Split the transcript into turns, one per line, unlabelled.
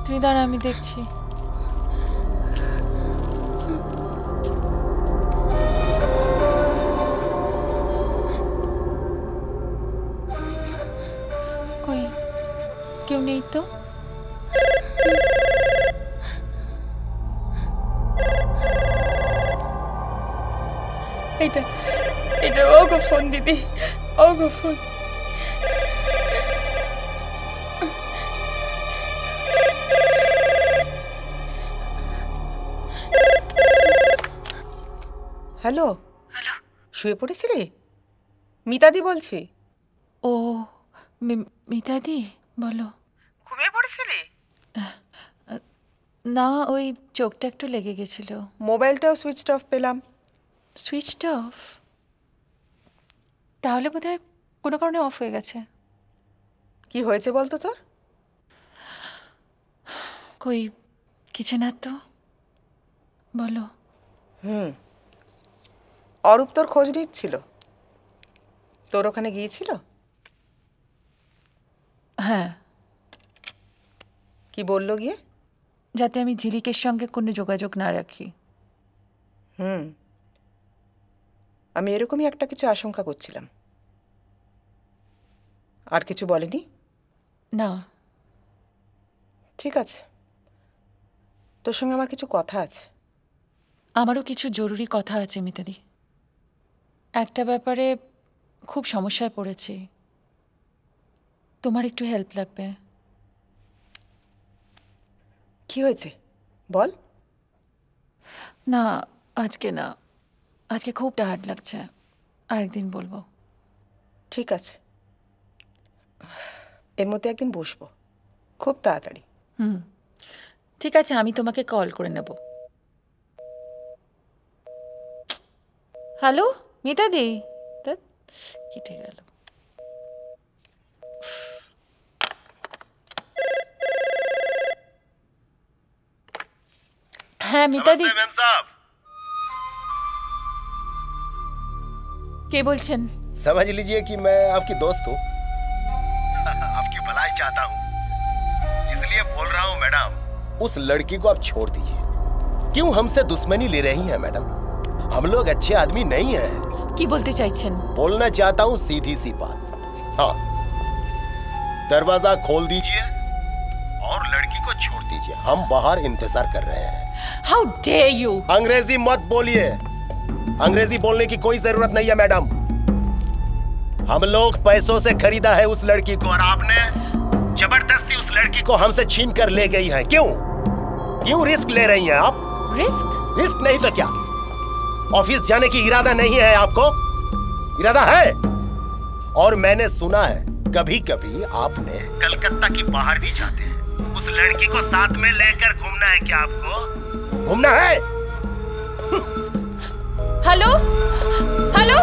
তুমি দাঁড়া, আমি দেখছি। কই কেউ নেই তো। এটা ওগো ফোন দিদি, ওগো ফোন।
হ্যালো, শুয়ে পড়েছিলি? মিতাদি বলছি।
ও মিতাদি, বলো।
ঘুমিয়ে পড়েছিলি?
না, ওই চোখটা একটু লেগে গেছিল।
মোবাইলটাও সুইচড অফ পেলাম।
Switched off? তাহলে বোধহয় কোনো কারণে অফ হয়ে গেছে।
কি হয়েছে বলতো তোর?
কই কিছু না তো, বলো।
অরূপ তোর খোঁজ নিচ্ছিল? তোর ওখানে গিয়েছিল?
হ্যাঁ।
কি বললো গিয়ে?
যাতে আমি ঝিলিকের সঙ্গে কোনো যোগাযোগ না রাখি।
আমি এরকমই একটা কিছু আশঙ্কা করছিলাম। আর কিছু বলেনি?
না।
ঠিক আছে, তোর সঙ্গে আমার কিছু কথা আছে।
আমারও কিছু জরুরি কথা আছে মিতাদি। একটা ব্যাপারে খুব সমস্যায় পড়েছি, তোমার একটু হেল্প লাগবে।
কি হয়েছে বল।
না, আজকে না, আজকে খুব টায়ার্ড লাগছে, আরেকদিন বলবো।
ঠিক আছে, এর মধ্যে একদিন বসবো খুব তাড়াতাড়ি।
ঠিক আছে, আমি তোমাকে কল করে নেব। হ্যালো মিতাদি, কেটে গেল। হ্যাঁ মিতাদি। কে বলছেন?
समझ लीजिए कि मैं आपकी दोस्त हूँ। आपकी भलाई चाहता हूँ, इसलिए बोल रहा हूँ मैडम, उस लड़की को आप छोड़ दीजिए। क्यों हमसे दुश्मनी ले रही हैं मैडम? हम लोग अच्छे आदमी नहीं हैं।
কি বলতে চাইছেন?
बोलना चाहता हूँ सीधी सी बात। हाँ, दरवाजा खोल दीजिए और लड़की को छोड़ दीजिए। हम बाहर इंतजार कर रहे हैं।
How dare you!
अंग्रेजी मत बोलिए, अंग्रेजी बोलने की कोई जरूरत नहीं है मैडम। हम लोग पैसों से खरीदा है उस लड़की को और आपने जबरदस्ती उस लड़की को हमसे छीन कर ले गई है। क्यों क्यों रिस्क ले रही हैं आप?
रिस्क?
रिस्क नहीं तो क्या? ऑफिस जाने की इरादा नहीं है आपको? इरादा है? और मैंने सुना है कभी कभी आपने कलकत्ता की बाहर भी जाते हैं। उस लड़की को साथ में लेकर घूमना है क्या आपको? घूमना है?
Hello hello